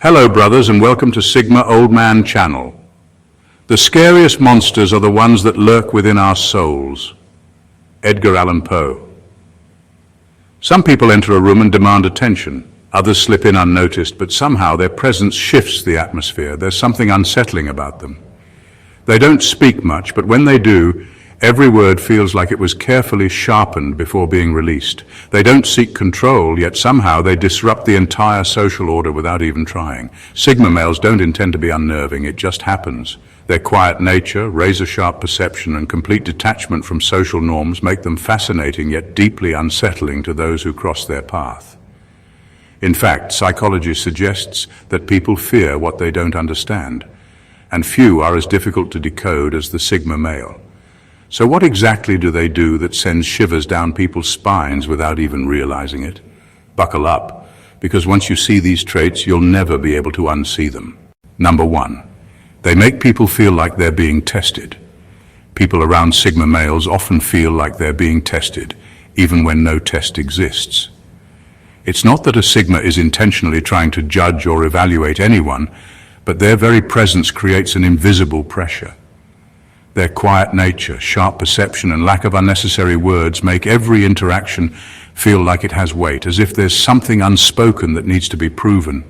Hello brothers and welcome to Sigma Old Man Channel. The scariest monsters are the ones that lurk within our souls. Edgar Allan Poe. Some people enter a room and demand attention. Others slip in unnoticed, but somehow their presence shifts the atmosphere. There's something unsettling about them. They don't speak much, but when they do, every word feels like it was carefully sharpened before being released. They don't seek control, yet somehow they disrupt the entire social order without even trying. Sigma males don't intend to be unnerving, it just happens. Their quiet nature, razor-sharp perception, and complete detachment from social norms make them fascinating yet deeply unsettling to those who cross their path. In fact, psychology suggests that people fear what they don't understand, and few are as difficult to decode as the Sigma male. So what exactly do they do that sends shivers down people's spines without even realizing it? Buckle up, because once you see these traits, you'll never be able to unsee them. Number 1. They make people feel like they're being tested. People around Sigma males often feel like they're being tested, even when no test exists. It's not that a Sigma is intentionally trying to judge or evaluate anyone, but their very presence creates an invisible pressure. Their quiet nature, sharp perception, and lack of unnecessary words make every interaction feel like it has weight, as if there's something unspoken that needs to be proven.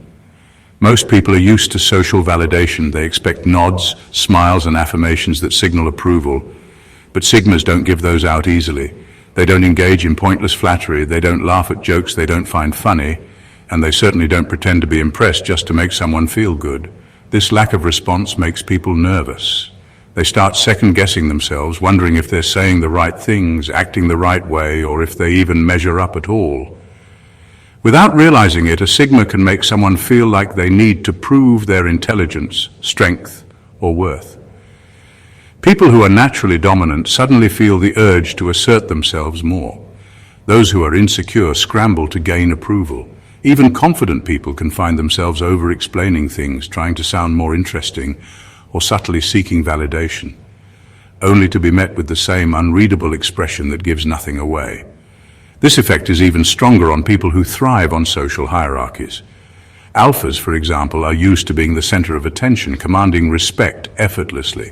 Most people are used to social validation. They expect nods, smiles, and affirmations that signal approval. But Sigmas don't give those out easily. They don't engage in pointless flattery, they don't laugh at jokes they don't find funny, and they certainly don't pretend to be impressed just to make someone feel good. This lack of response makes people nervous. They start second-guessing themselves, wondering if they're saying the right things, acting the right way, or if they even measure up at all. Without realizing it, a Sigma can make someone feel like they need to prove their intelligence, strength, or worth. People who are naturally dominant suddenly feel the urge to assert themselves more. Those who are insecure scramble to gain approval. Even confident people can find themselves over-explaining things, trying to sound more interesting, or subtly seeking validation, only to be met with the same unreadable expression that gives nothing away. This effect is even stronger on people who thrive on social hierarchies. Alphas, for example, are used to being the center of attention, commanding respect effortlessly.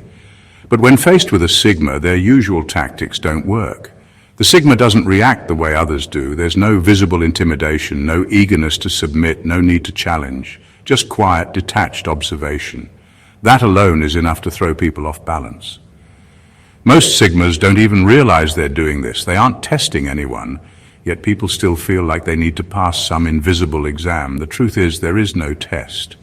But when faced with a Sigma, their usual tactics don't work. The Sigma doesn't react the way others do. There's no visible intimidation, no eagerness to submit, no need to challenge, just quiet, detached observation. That alone is enough to throw people off balance. Most Sigmas don't even realize they're doing this. They aren't testing anyone, yet people still feel like they need to pass some invisible exam. The truth is, there is no test.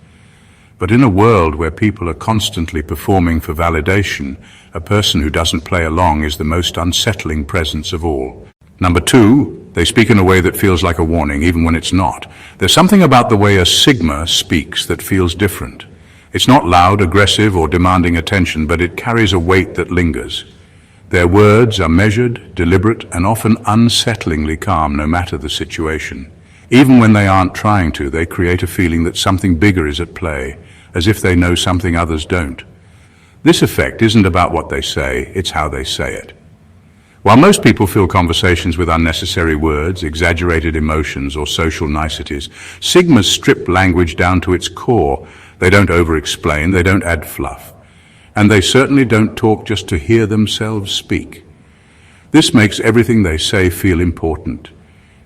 But in a world where people are constantly performing for validation, a person who doesn't play along is the most unsettling presence of all. Number 2, they speak in a way that feels like a warning, even when it's not. There's something about the way a Sigma speaks that feels different. It's not loud, aggressive, or demanding attention, but it carries a weight that lingers. Their words are measured, deliberate, and often unsettlingly calm, no matter the situation. Even when they aren't trying to, they create a feeling that something bigger is at play, as if they know something others don't. This effect isn't about what they say, it's how they say it. While most people fill conversations with unnecessary words, exaggerated emotions, or social niceties, Sigmas strip language down to its core. They don't over-explain, they don't add fluff. And they certainly don't talk just to hear themselves speak. This makes everything they say feel important,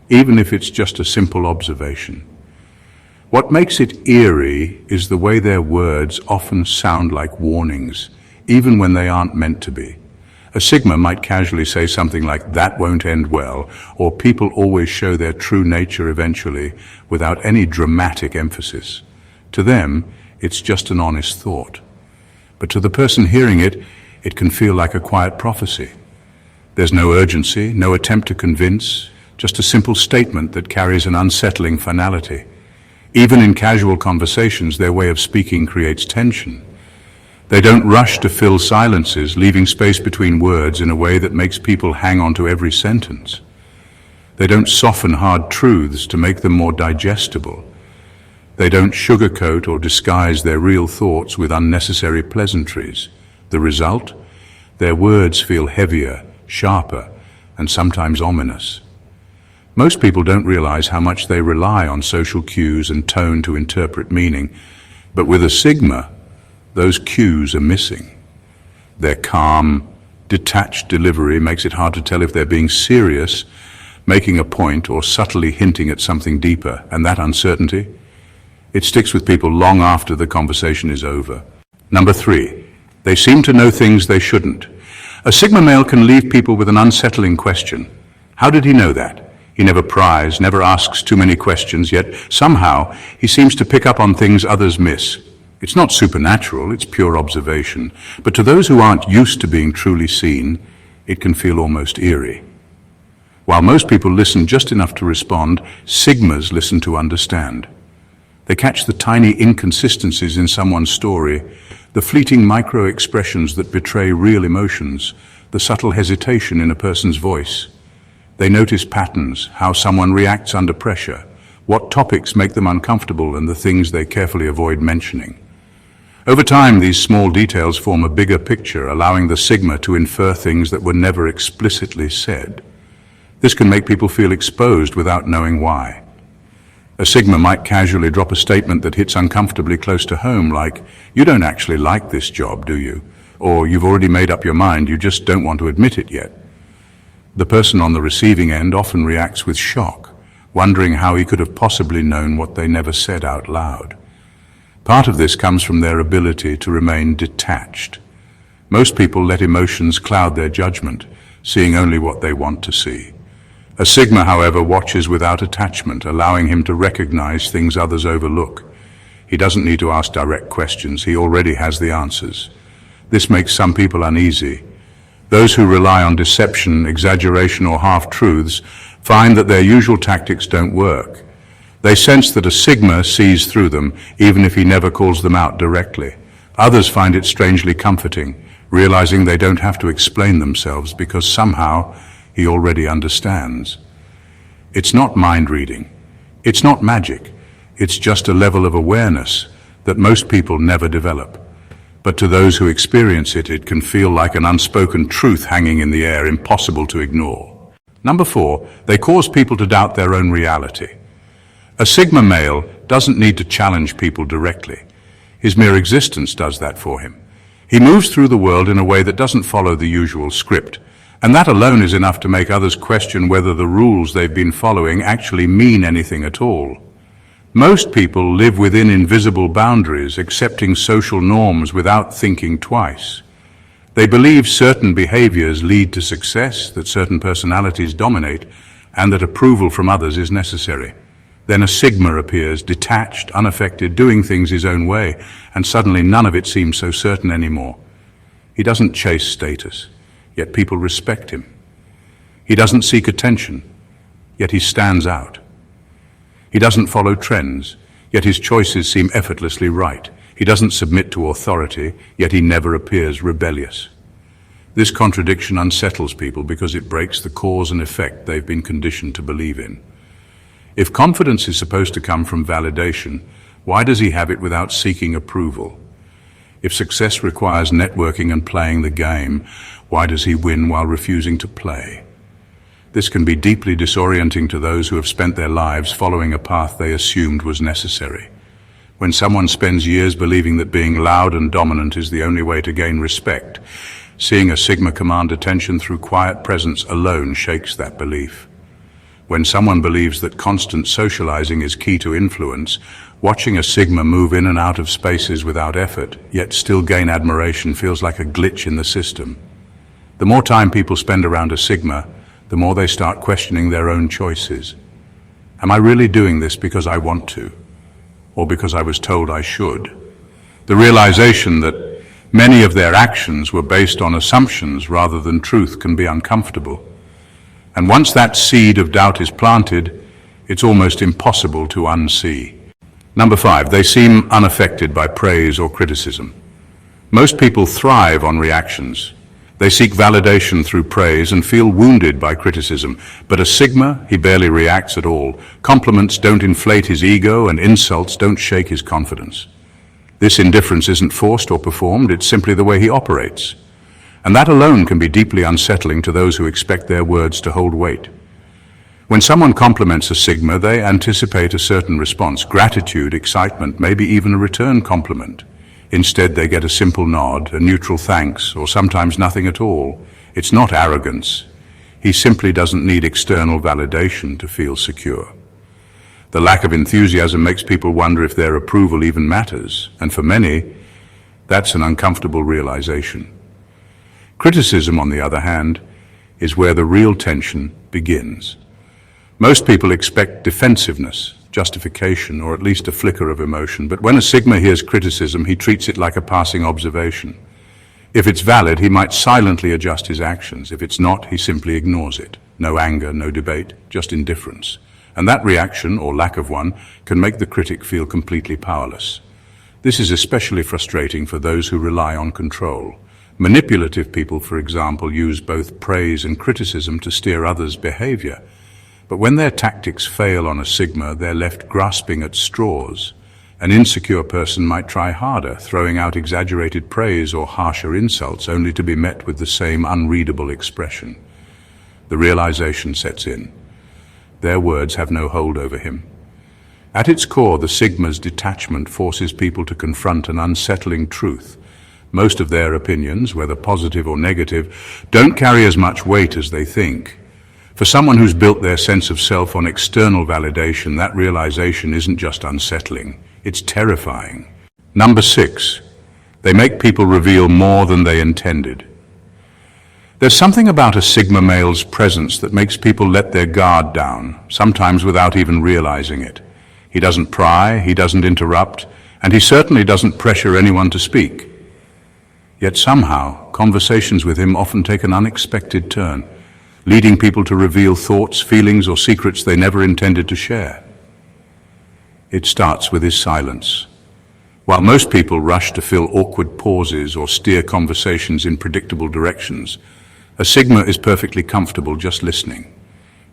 even if it's just a simple observation. What makes it eerie is the way their words often sound like warnings, even when they aren't meant to be. A Sigma might casually say something like, "That won't end well," or "People always show their true nature eventually," without any dramatic emphasis. To them, it's just an honest thought. But to the person hearing it, it can feel like a quiet prophecy. There's no urgency, no attempt to convince, just a simple statement that carries an unsettling finality. Even in casual conversations, their way of speaking creates tension. They don't rush to fill silences, leaving space between words in a way that makes people hang on to every sentence. They don't soften hard truths to make them more digestible. They don't sugarcoat or disguise their real thoughts with unnecessary pleasantries. The result? Their words feel heavier, sharper, and sometimes ominous. Most people don't realize how much they rely on social cues and tone to interpret meaning, but with a Sigma, those cues are missing. Their calm, detached delivery makes it hard to tell if they're being serious, making a point, or subtly hinting at something deeper, and that uncertainty, it sticks with people long after the conversation is over. Number 3, they seem to know things they shouldn't. A Sigma male can leave people with an unsettling question. How did he know that? He never pries, never asks too many questions, yet somehow he seems to pick up on things others miss. It's not supernatural, it's pure observation, but to those who aren't used to being truly seen, it can feel almost eerie. While most people listen just enough to respond, Sigmas listen to understand. They catch the tiny inconsistencies in someone's story, the fleeting micro-expressions that betray real emotions, the subtle hesitation in a person's voice. They notice patterns, how someone reacts under pressure, what topics make them uncomfortable, and the things they carefully avoid mentioning. Over time, these small details form a bigger picture, allowing the Sigma to infer things that were never explicitly said. This can make people feel exposed without knowing why. A Sigma might casually drop a statement that hits uncomfortably close to home, like, "You don't actually like this job, do you?" Or, "You've already made up your mind, you just don't want to admit it yet." The person on the receiving end often reacts with shock, wondering how he could have possibly known what they never said out loud. Part of this comes from their ability to remain detached. Most people let emotions cloud their judgment, seeing only what they want to see. A Sigma, however, watches without attachment, allowing him to recognize things others overlook. He doesn't need to ask direct questions, he already has the answers. This makes some people uneasy. Those who rely on deception, exaggeration, or half-truths find that their usual tactics don't work. They sense that a Sigma sees through them, even if he never calls them out directly. Others find it strangely comforting, realizing they don't have to explain themselves because somehow he already understands. It's not mind reading. It's not magic. It's just a level of awareness that most people never develop. But to those who experience it, it can feel like an unspoken truth hanging in the air, impossible to ignore. Number 4, they cause people to doubt their own reality. A Sigma male doesn't need to challenge people directly. His mere existence does that for him. He moves through the world in a way that doesn't follow the usual script, and that alone is enough to make others question whether the rules they've been following actually mean anything at all. Most people live within invisible boundaries, accepting social norms without thinking twice. They believe certain behaviors lead to success, that certain personalities dominate, and that approval from others is necessary. Then a Sigma appears, detached, unaffected, doing things his own way, and suddenly none of it seems so certain anymore. He doesn't chase status, yet people respect him. He doesn't seek attention, yet he stands out. He doesn't follow trends, yet his choices seem effortlessly right. He doesn't submit to authority, yet he never appears rebellious. This contradiction unsettles people because it breaks the cause and effect they've been conditioned to believe in. If confidence is supposed to come from validation, why does he have it without seeking approval? If success requires networking and playing the game, why does he win while refusing to play? This can be deeply disorienting to those who have spent their lives following a path they assumed was necessary. When someone spends years believing that being loud and dominant is the only way to gain respect, seeing a Sigma command attention through quiet presence alone shakes that belief. When someone believes that constant socializing is key to influence, watching a Sigma move in and out of spaces without effort, yet still gain admiration, feels like a glitch in the system. The more time people spend around a Sigma, the more they start questioning their own choices. Am I really doing this because I want to, or because I was told I should? The realization that many of their actions were based on assumptions rather than truth can be uncomfortable. And once that seed of doubt is planted, it's almost impossible to unsee. Number 5, they seem unaffected by praise or criticism. Most people thrive on reactions. They seek validation through praise and feel wounded by criticism. But a Sigma, he barely reacts at all. Compliments don't inflate his ego, and insults don't shake his confidence. This indifference isn't forced or performed, it's simply the way he operates. And that alone can be deeply unsettling to those who expect their words to hold weight. When someone compliments a Sigma, they anticipate a certain response: gratitude, excitement, maybe even a return compliment. Instead, they get a simple nod, a neutral thanks, or sometimes nothing at all. It's not arrogance. He simply doesn't need external validation to feel secure. The lack of enthusiasm makes people wonder if their approval even matters, and for many, that's an uncomfortable realization. Criticism, on the other hand, is where the real tension begins. Most people expect defensiveness, justification, or at least a flicker of emotion, but when a Sigma hears criticism, he treats it like a passing observation. If it's valid, he might silently adjust his actions. If it's not, he simply ignores it. No anger, no debate, just indifference. And that reaction, or lack of one, can make the critic feel completely powerless. This is especially frustrating for those who rely on control. Manipulative people, for example, use both praise and criticism to steer others' behavior. But when their tactics fail on a Sigma, they're left grasping at straws. An insecure person might try harder, throwing out exaggerated praise or harsher insults, only to be met with the same unreadable expression. The realization sets in. Their words have no hold over him. At its core, the Sigma's detachment forces people to confront an unsettling truth. Most of their opinions, whether positive or negative, don't carry as much weight as they think. For someone who's built their sense of self on external validation, that realization isn't just unsettling, it's terrifying. Number 6, they make people reveal more than they intended. There's something about a Sigma male's presence that makes people let their guard down, sometimes without even realizing it. He doesn't pry, he doesn't interrupt, and he certainly doesn't pressure anyone to speak. Yet somehow, conversations with him often take an unexpected turn, leading people to reveal thoughts, feelings, or secrets they never intended to share. It starts with his silence. While most people rush to fill awkward pauses or steer conversations in predictable directions, a Sigma is perfectly comfortable just listening.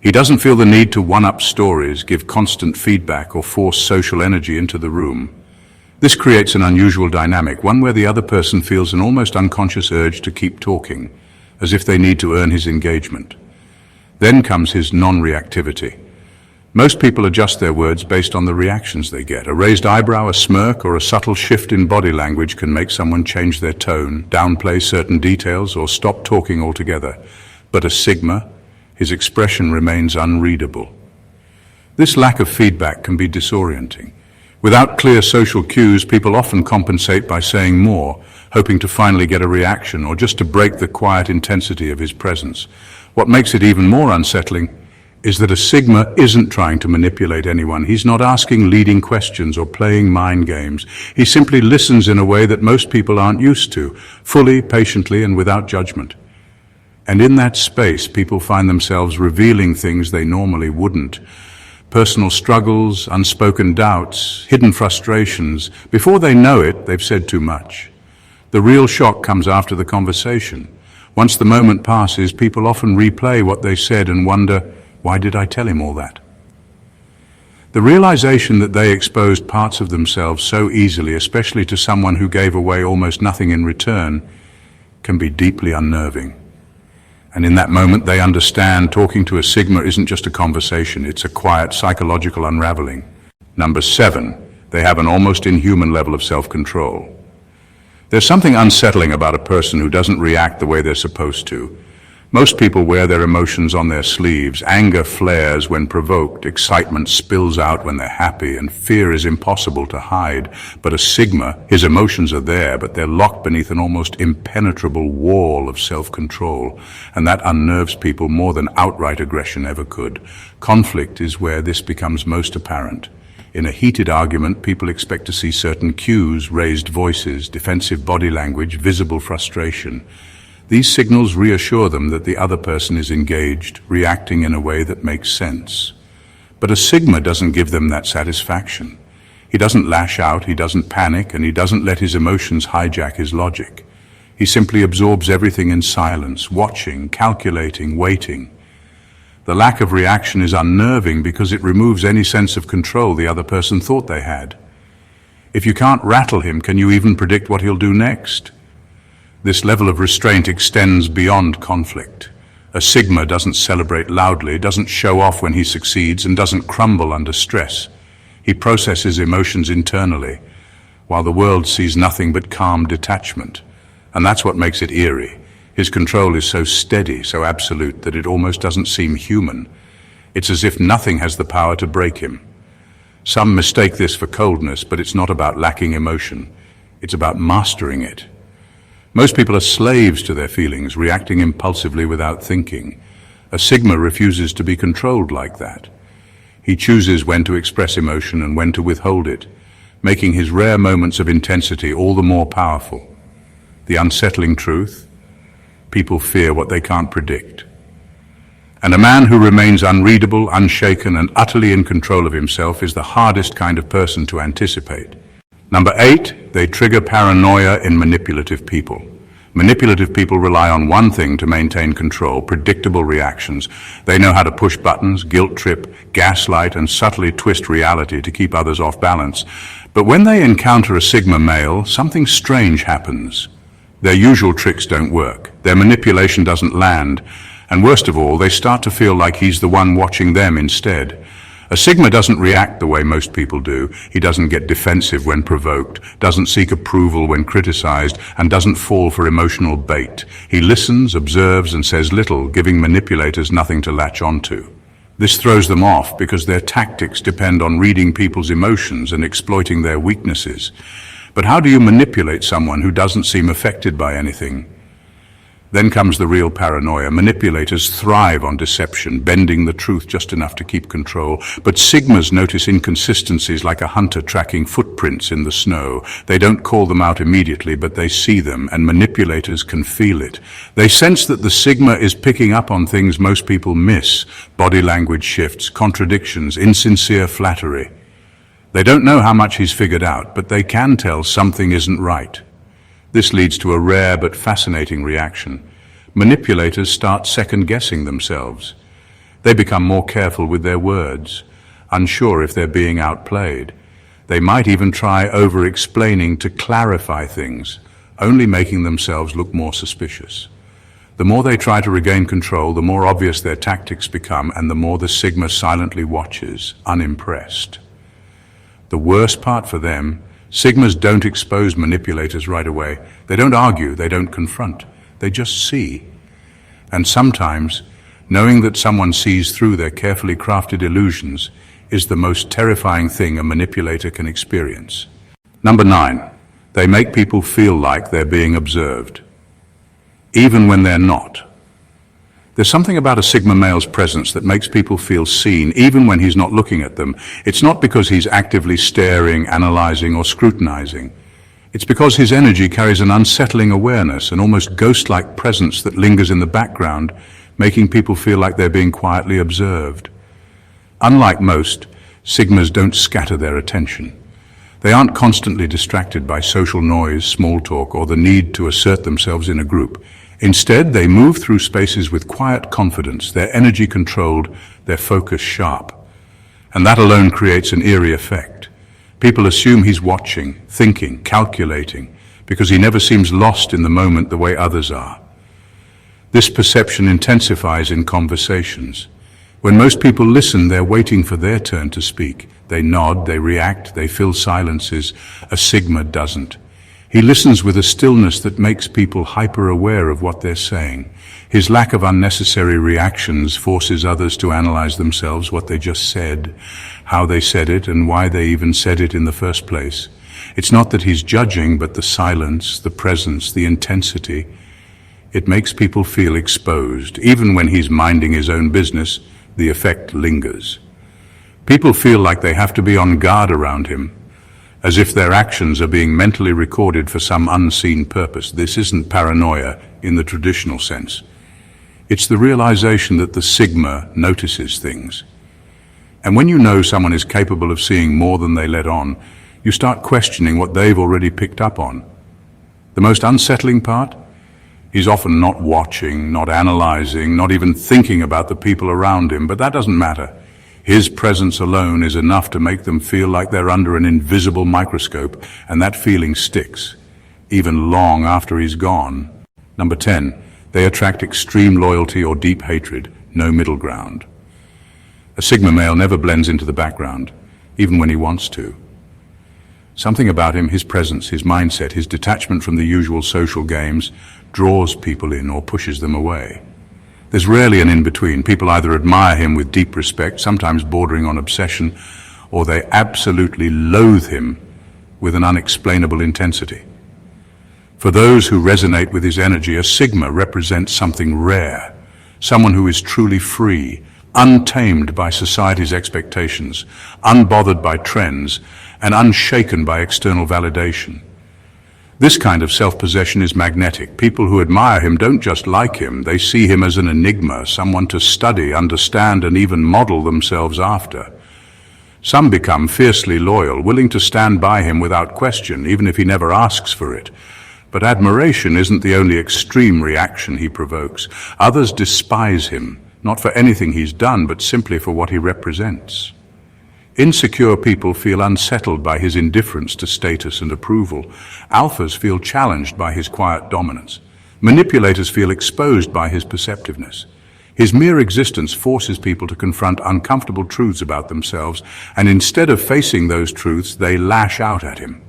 He doesn't feel the need to one-up stories, give constant feedback, or force social energy into the room. This creates an unusual dynamic, one where the other person feels an almost unconscious urge to keep talking, as if they need to earn his engagement. Then comes his non-reactivity. Most people adjust their words based on the reactions they get. A raised eyebrow, a smirk, or a subtle shift in body language can make someone change their tone, downplay certain details, or stop talking altogether. But a Sigma, his expression remains unreadable. This lack of feedback can be disorienting. Without clear social cues, people often compensate by saying more, hoping to finally get a reaction or just to break the quiet intensity of his presence. What makes it even more unsettling is that a Sigma isn't trying to manipulate anyone. He's not asking leading questions or playing mind games. He simply listens in a way that most people aren't used to, fully, patiently, and without judgment. And in that space, people find themselves revealing things they normally wouldn't. Personal struggles, unspoken doubts, hidden frustrations. Before they know it, they've said too much. The real shock comes after the conversation. Once the moment passes, people often replay what they said and wonder, why did I tell him all that? The realization that they exposed parts of themselves so easily, especially to someone who gave away almost nothing in return, can be deeply unnerving. And in that moment, they understand talking to a Sigma isn't just a conversation, it's a quiet psychological unraveling. Number 7, they have an almost inhuman level of self-control. There's something unsettling about a person who doesn't react the way they're supposed to. Most people wear their emotions on their sleeves. Anger flares when provoked, excitement spills out when they're happy, and fear is impossible to hide. But a Sigma, his emotions are there, but they're locked beneath an almost impenetrable wall of self-control, and that unnerves people more than outright aggression ever could. Conflict is where this becomes most apparent. In a heated argument, people expect to see certain cues, raised voices, defensive body language, visible frustration. These signals reassure them that the other person is engaged, reacting in a way that makes sense. But a Sigma doesn't give them that satisfaction. He doesn't lash out, he doesn't panic, and he doesn't let his emotions hijack his logic. He simply absorbs everything in silence, watching, calculating, waiting. The lack of reaction is unnerving because it removes any sense of control the other person thought they had. If you can't rattle him, can you even predict what he'll do next? This level of restraint extends beyond conflict. A Sigma doesn't celebrate loudly, doesn't show off when he succeeds, and doesn't crumble under stress. He processes emotions internally, while the world sees nothing but calm detachment. And that's what makes it eerie. His control is so steady, so absolute, that it almost doesn't seem human. It's as if nothing has the power to break him. Some mistake this for coldness, but it's not about lacking emotion. It's about mastering it. Most people are slaves to their feelings, reacting impulsively without thinking. A Sigma refuses to be controlled like that. He chooses when to express emotion and when to withhold it, making his rare moments of intensity all the more powerful. The unsettling truth: people fear what they can't predict. And a man who remains unreadable, unshaken, and utterly in control of himself is the hardest kind of person to anticipate. Number 8, they trigger paranoia in manipulative people. Manipulative people rely on one thing to maintain control: predictable reactions. They know how to push buttons, guilt trip, gaslight, and subtly twist reality to keep others off balance. But when they encounter a Sigma male, something strange happens. Their usual tricks don't work. Their manipulation doesn't land. And worst of all, they start to feel like he's the one watching them instead. A Sigma doesn't react the way most people do. He doesn't get defensive when provoked, doesn't seek approval when criticized, and doesn't fall for emotional bait. He listens, observes, and says little, giving manipulators nothing to latch onto. This throws them off because their tactics depend on reading people's emotions and exploiting their weaknesses. But how do you manipulate someone who doesn't seem affected by anything? Then comes the real paranoia. Manipulators thrive on deception, bending the truth just enough to keep control. But Sigmas notice inconsistencies like a hunter tracking footprints in the snow. They don't call them out immediately, but they see them, and manipulators can feel it. They sense that the Sigma is picking up on things most people miss: body language shifts, contradictions, insincere flattery. They don't know how much he's figured out, but they can tell something isn't right. This leads to a rare but fascinating reaction. Manipulators start second-guessing themselves. They become more careful with their words, unsure if they're being outplayed. They might even try over-explaining to clarify things, only making themselves look more suspicious. The more they try to regain control, the more obvious their tactics become, and the more the Sigma silently watches, unimpressed. The worst part for them: Sigmas don't expose manipulators right away. They don't argue, they don't confront. They just see. And sometimes, knowing that someone sees through their carefully crafted illusions is the most terrifying thing a manipulator can experience. Number 9, they make people feel like they're being observed, even when they're not. There's something about a Sigma male's presence that makes people feel seen, even when he's not looking at them. It's not because he's actively staring, analyzing, or scrutinizing. It's because his energy carries an unsettling awareness, an almost ghost-like presence that lingers in the background, making people feel like they're being quietly observed. Unlike most, Sigmas don't scatter their attention. They aren't constantly distracted by social noise, small talk, or the need to assert themselves in a group. Instead, they move through spaces with quiet confidence, their energy controlled, their focus sharp. And that alone creates an eerie effect. People assume he's watching, thinking, calculating, because he never seems lost in the moment the way others are. This perception intensifies in conversations. When most people listen, they're waiting for their turn to speak. They nod, they react, they fill silences. A Sigma doesn't. He listens with a stillness that makes people hyper-aware of what they're saying. His lack of unnecessary reactions forces others to analyze themselves, what they just said, how they said it, and why they even said it in the first place. It's not that he's judging, but the silence, the presence, the intensity. It makes people feel exposed. Even when he's minding his own business, the effect lingers. People feel like they have to be on guard around him, as if their actions are being mentally recorded for some unseen purpose. This isn't paranoia in the traditional sense. It's the realization that the Sigma notices things. And when you know someone is capable of seeing more than they let on, you start questioning what they've already picked up on. The most unsettling part? He's often not watching, not analyzing, not even thinking about the people around him, but that doesn't matter. His presence alone is enough to make them feel like they're under an invisible microscope, and that feeling sticks, even long after he's gone. Number 10, They attract extreme loyalty or deep hatred, no middle ground. A Sigma male never blends into the background, even when he wants to. Something about him, his presence, his mindset, his detachment from the usual social games, draws people in or pushes them away. There's rarely an in-between. People either admire him with deep respect, sometimes bordering on obsession, or they absolutely loathe him with an unexplainable intensity. For those who resonate with his energy, a Sigma represents something rare, someone who is truly free, untamed by society's expectations, unbothered by trends, and unshaken by external validation. This kind of self-possession is magnetic. People who admire him don't just like him, they see him as an enigma, someone to study, understand, and even model themselves after. Some become fiercely loyal, willing to stand by him without question, even if he never asks for it. But admiration isn't the only extreme reaction he provokes. Others despise him, not for anything he's done, but simply for what he represents. Insecure people feel unsettled by his indifference to status and approval. Alphas feel challenged by his quiet dominance. Manipulators feel exposed by his perceptiveness. His mere existence forces people to confront uncomfortable truths about themselves, and instead of facing those truths, they lash out at him.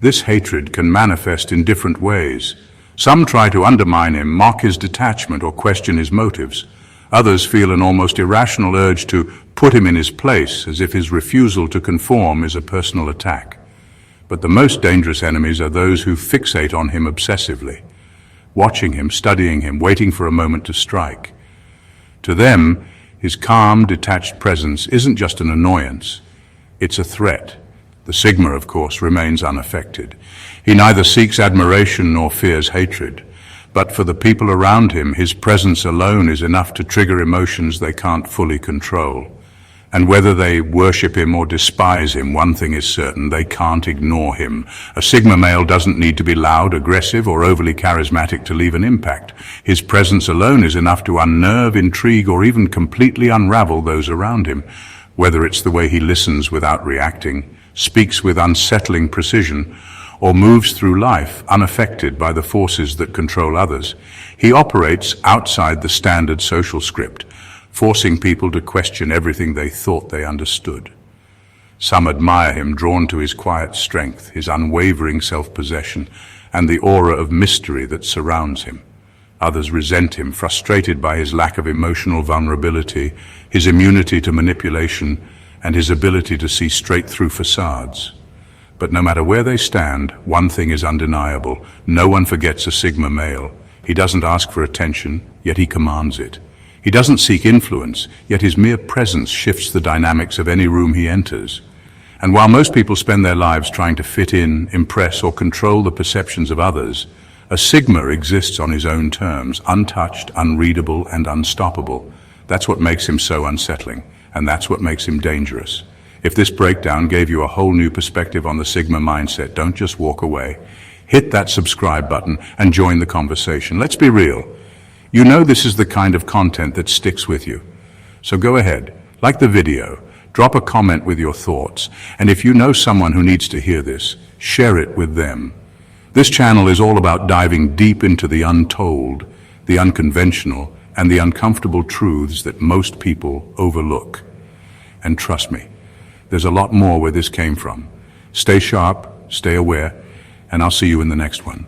This hatred can manifest in different ways. Some try to undermine him, mock his detachment, or question his motives. Others feel an almost irrational urge to put him in his place, as if his refusal to conform is a personal attack. But the most dangerous enemies are those who fixate on him obsessively, watching him, studying him, waiting for a moment to strike. To them, his calm, detached presence isn't just an annoyance, it's a threat. The Sigma, of course, remains unaffected. He neither seeks admiration nor fears hatred. But for the people around him, his presence alone is enough to trigger emotions they can't fully control. And whether they worship him or despise him, one thing is certain, they can't ignore him. A Sigma male doesn't need to be loud, aggressive, or overly charismatic to leave an impact. His presence alone is enough to unnerve, intrigue, or even completely unravel those around him. Whether it's the way he listens without reacting, speaks with unsettling precision, or moves through life unaffected by the forces that control others, he operates outside the standard social script, forcing people to question everything they thought they understood. Some admire him, drawn to his quiet strength, his unwavering self-possession, and the aura of mystery that surrounds him. Others resent him, frustrated by his lack of emotional vulnerability, his immunity to manipulation, and his ability to see straight through facades. But no matter where they stand, one thing is undeniable. No one forgets a Sigma male. He doesn't ask for attention, yet he commands it. He doesn't seek influence, yet his mere presence shifts the dynamics of any room he enters. And while most people spend their lives trying to fit in, impress, or control the perceptions of others, a Sigma exists on his own terms, untouched, unreadable, and unstoppable. That's what makes him so unsettling, and that's what makes him dangerous. If this breakdown gave you a whole new perspective on the Sigma mindset, don't just walk away. Hit that subscribe button and join the conversation. Let's be real. You know this is the kind of content that sticks with you. So go ahead, like the video, drop a comment with your thoughts, and if you know someone who needs to hear this, share it with them. This channel is all about diving deep into the untold, the unconventional, and the uncomfortable truths that most people overlook. And trust me, there's a lot more where this came from. Stay sharp, stay aware, and I'll see you in the next one.